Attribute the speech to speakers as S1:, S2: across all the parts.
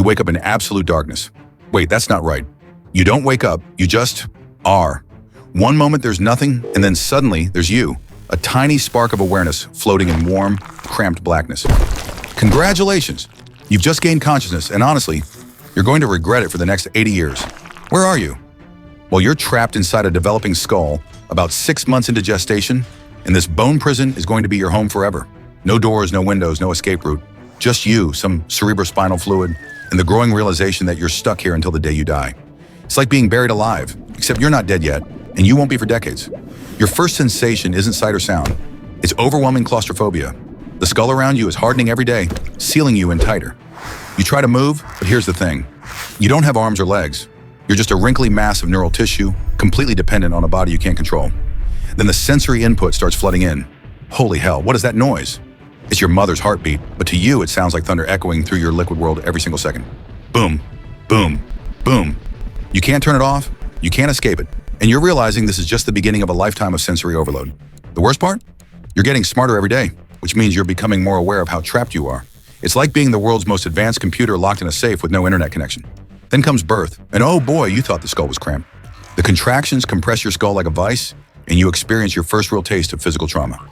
S1: wake up in absolute darkness. Wait, that's not right. You don't wake up, you just are. One moment there's nothing, and then suddenly there's you, a tiny spark of awareness floating in warm, cramped blackness. Congratulations! You've just gained consciousness, and honestly, you're going to regret it for the next 80 years. Where are you? Well, you're trapped inside a developing skull, about 6 months into gestation, and this bone prison is going to be your home forever. No doors, no windows, no escape route. Just you, some cerebrospinal fluid, and the growing realization that you're stuck here until the day you die. It's like being buried alive, except you're not dead yet, and you won't be for decades. Your first sensation isn't sight or sound. It's overwhelming claustrophobia. The skull around you is hardening every day, sealing you in tighter. You try to move, but here's the thing. You don't have arms or legs. You're just a wrinkly mass of neural tissue, completely dependent on a body you can't control. Then the sensory input starts flooding in. Holy hell, what is that noise? It's your mother's heartbeat, but to you it sounds like thunder echoing through your liquid world every single second. Boom, boom, boom. You can't turn it off, you can't escape it, and you're realizing this is just the beginning of a lifetime of sensory overload. The worst part? You're getting smarter every day, which means you're becoming more aware of how trapped you are. It's like being the world's most advanced computer locked in a safe with no internet connection. Then comes birth, and oh boy, you thought the skull was cramped. The contractions compress your skull like a vice, and you experience your first real taste of physical trauma.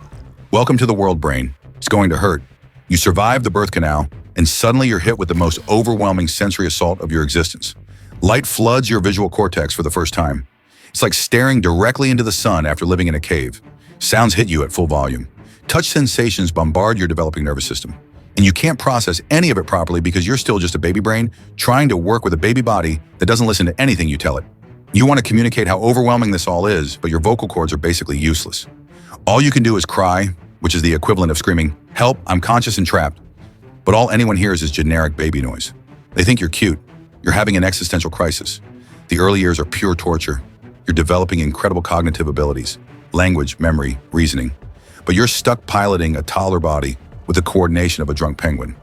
S1: Welcome to the world, brain. It's going to hurt. You survive the birth canal, and suddenly you're hit with the most overwhelming sensory assault of your existence. Light floods your visual cortex for the first time. It's like staring directly into the sun after living in a cave. Sounds hit you at full volume. Touch sensations bombard your developing nervous system. And you can't process any of it properly because you're still just a baby brain trying to work with a baby body that doesn't listen to anything you tell it. You want to communicate how overwhelming this all is, but your vocal cords are basically useless. All you can do is cry, which is the equivalent of screaming, "Help, I'm conscious and trapped." But all anyone hears is generic baby noise. They think you're cute. You're having an existential crisis. The early years are pure torture. You're developing incredible cognitive abilities, language, memory, reasoning. But you're stuck piloting a toddler body with the coordination of a drunk penguin.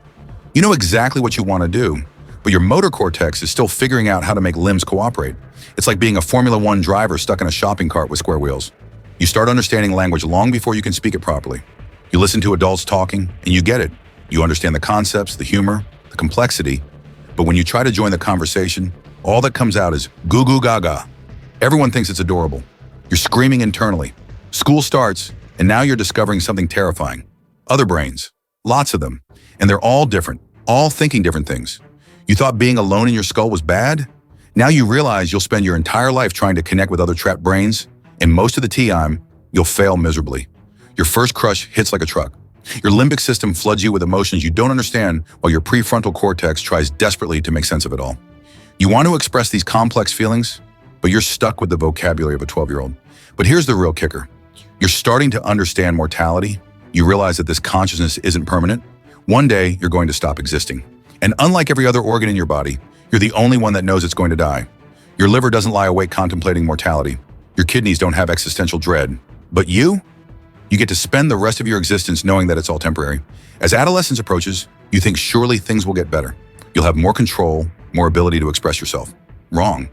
S1: You know exactly what you want to do, but your motor cortex is still figuring out how to make limbs cooperate. It's like being a Formula One driver stuck in a shopping cart with square wheels. You start understanding language long before you can speak it properly. You listen to adults talking, and you get it. You understand the concepts, the humor, the complexity. But when you try to join the conversation, all that comes out is goo goo gaga. Everyone thinks it's adorable. You're screaming internally. School starts, and now you're discovering something terrifying. Other brains. Lots of them. And they're all different, all thinking different things. You thought being alone in your skull was bad? Now you realize you'll spend your entire life trying to connect with other trapped brains, and most of the time, you'll fail miserably. Your first crush hits like a truck. Your limbic system floods you with emotions you don't understand while your prefrontal cortex tries desperately to make sense of it all. You want to express these complex feelings, but you're stuck with the vocabulary of a 12-year-old. But here's the real kicker. You're starting to understand mortality. You realize that this consciousness isn't permanent. One day, you're going to stop existing. And unlike every other organ in your body, you're the only one that knows it's going to die. Your liver doesn't lie awake contemplating mortality. Your kidneys don't have existential dread. But you get to spend the rest of your existence knowing that it's all temporary. As adolescence approaches, you think surely things will get better. You'll have more control, more ability to express yourself. Wrong.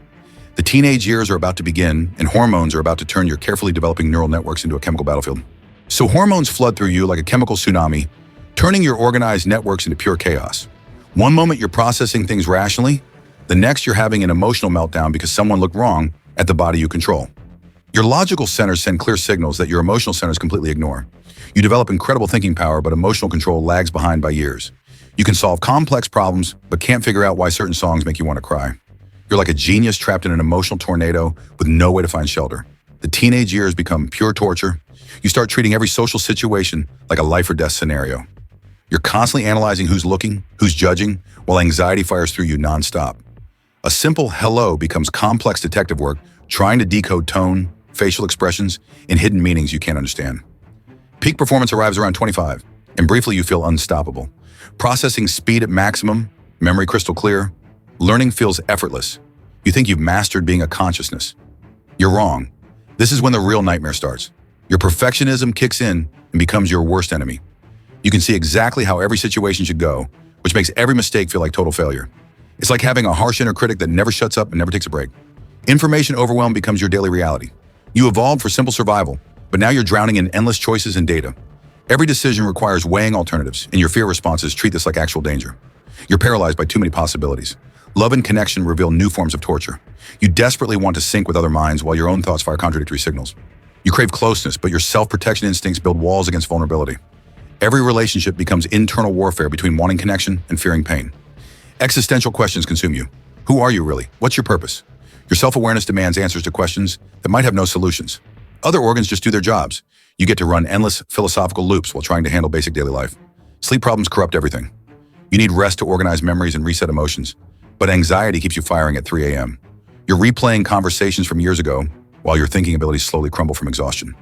S1: The teenage years are about to begin, and hormones are about to turn your carefully developing neural networks into a chemical battlefield. So hormones flood through you like a chemical tsunami, turning your organized networks into pure chaos. One moment you're processing things rationally, the next you're having an emotional meltdown because someone looked wrong at the body you control. Your logical centers send clear signals that your emotional centers completely ignore. You develop incredible thinking power, but emotional control lags behind by years. You can solve complex problems, but can't figure out why certain songs make you want to cry. You're like a genius trapped in an emotional tornado with no way to find shelter. The teenage years become pure torture. You start treating every social situation like a life or death scenario. You're constantly analyzing who's looking, who's judging, while anxiety fires through you nonstop. A simple hello becomes complex detective work, trying to decode tone, facial expressions, and hidden meanings you can't understand. Peak performance arrives around 25, and briefly you feel unstoppable. Processing speed at maximum, memory crystal clear, learning feels effortless. You think you've mastered being a consciousness. You're wrong. This is when the real nightmare starts. Your perfectionism kicks in and becomes your worst enemy. You can see exactly how every situation should go, which makes every mistake feel like total failure. It's like having a harsh inner critic that never shuts up and never takes a break. Information overwhelm becomes your daily reality. You evolved for simple survival, but now you're drowning in endless choices and data. Every decision requires weighing alternatives, and your fear responses treat this like actual danger. You're paralyzed by too many possibilities. Love and connection reveal new forms of torture. You desperately want to sync with other minds while your own thoughts fire contradictory signals. You crave closeness, but your self-protection instincts build walls against vulnerability. Every relationship becomes internal warfare between wanting connection and fearing pain. Existential questions consume you. Who are you really? What's your purpose? Your self-awareness demands answers to questions that might have no solutions. Other organs just do their jobs. You get to run endless philosophical loops while trying to handle basic daily life. Sleep problems corrupt everything. You need rest to organize memories and reset emotions, but anxiety keeps you firing at 3 a.m. You're replaying conversations from years ago while your thinking abilities slowly crumble from exhaustion.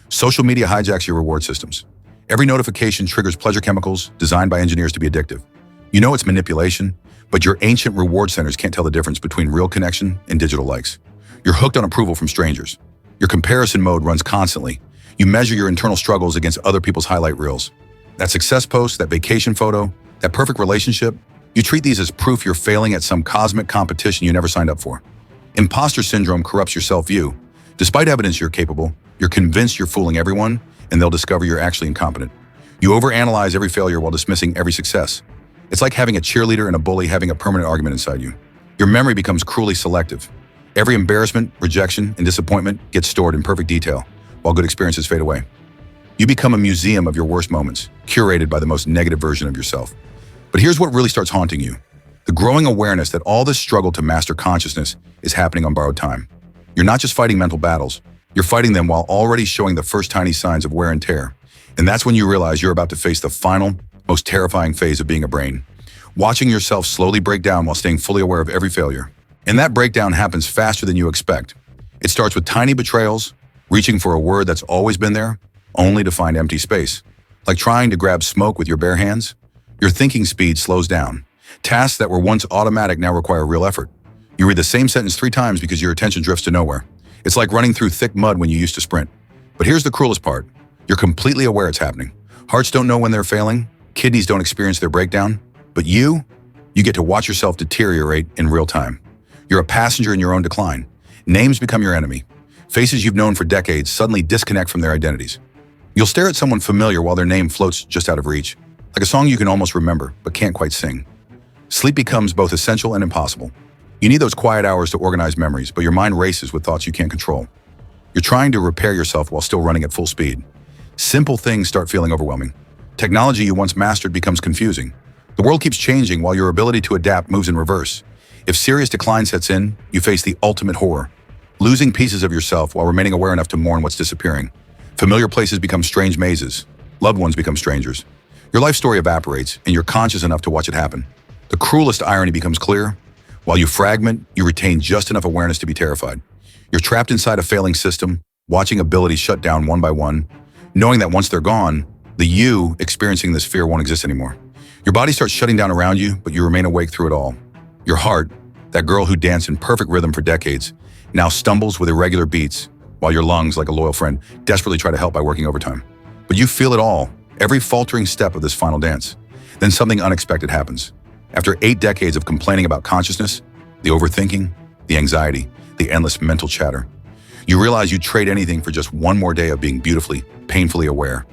S1: Social media hijacks your reward systems. Every notification triggers pleasure chemicals designed by engineers to be addictive. You know it's manipulation, but your ancient reward centers can't tell the difference between real connection and digital likes. You're hooked on approval from strangers. Your comparison mode runs constantly. You measure your internal struggles against other people's highlight reels. That success post, that vacation photo, that perfect relationship, you treat these as proof you're failing at some cosmic competition you never signed up for. Imposter syndrome corrupts your self-view. Despite evidence you're capable, you're convinced you're fooling everyone, and they'll discover you're actually incompetent. You overanalyze every failure while dismissing every success. It's like having a cheerleader and a bully having a permanent argument inside you. Your memory becomes cruelly selective. Every embarrassment, rejection, and disappointment gets stored in perfect detail, while good experiences fade away. You become a museum of your worst moments, curated by the most negative version of yourself. But here's what really starts haunting you: the growing awareness that all this struggle to master consciousness is happening on borrowed time. You're not just fighting mental battles, you're fighting them while already showing the first tiny signs of wear and tear. And that's when you realize you're about to face the final, most terrifying phase of being a brain. Watching yourself slowly break down while staying fully aware of every failure. And that breakdown happens faster than you expect. It starts with tiny betrayals, reaching for a word that's always been there, only to find empty space. Like trying to grab smoke with your bare hands, your thinking speed slows down. Tasks that were once automatic now require real effort. You read the same sentence 3 times because your attention drifts to nowhere. It's like running through thick mud when you used to sprint. But here's the cruelest part. You're completely aware it's happening. Hearts don't know when they're failing, kidneys don't experience their breakdown, but you get to watch yourself deteriorate in real time. You're a passenger in your own decline. Names become your enemy. Faces you've known for decades suddenly disconnect from their identities. You'll stare at someone familiar while their name floats just out of reach, like a song you can almost remember but can't quite sing. Sleep becomes both essential and impossible. You need those quiet hours to organize memories, but your mind races with thoughts you can't control. You're trying to repair yourself while still running at full speed. Simple things start feeling overwhelming. Technology you once mastered becomes confusing. The world keeps changing while your ability to adapt moves in reverse. If serious decline sets in, you face the ultimate horror. Losing pieces of yourself while remaining aware enough to mourn what's disappearing. Familiar places become strange mazes. Loved ones become strangers. Your life story evaporates, and you're conscious enough to watch it happen. The cruelest irony becomes clear. While you fragment, you retain just enough awareness to be terrified. You're trapped inside a failing system, watching abilities shut down one by one, knowing that once they're gone, the you experiencing this fear won't exist anymore. Your body starts shutting down around you, but you remain awake through it all. Your heart, that girl who danced in perfect rhythm for decades, now stumbles with irregular beats, while your lungs, like a loyal friend, desperately try to help by working overtime. But you feel it all, every faltering step of this final dance. Then something unexpected happens. After 8 decades of complaining about consciousness, the overthinking, the anxiety, the endless mental chatter, you realize you'd trade anything for just one more day of being beautifully, painfully aware.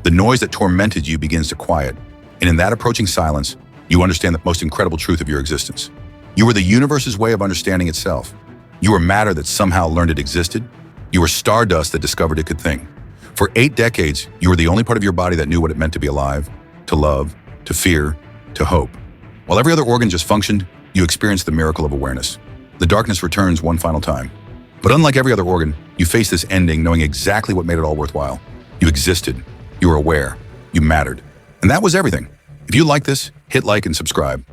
S1: The noise that tormented you begins to quiet, and in that approaching silence, you understand the most incredible truth of your existence. You were the universe's way of understanding itself. You were matter that somehow learned it existed. You were stardust that discovered it could think. For 8 decades, you were the only part of your body that knew what it meant to be alive, to love, to fear, to hope. While every other organ just functioned, you experienced the miracle of awareness. The darkness returns one final time. But unlike every other organ, you face this ending knowing exactly what made it all worthwhile. You existed. You were aware. You mattered. And that was everything. If you like this, hit like and subscribe.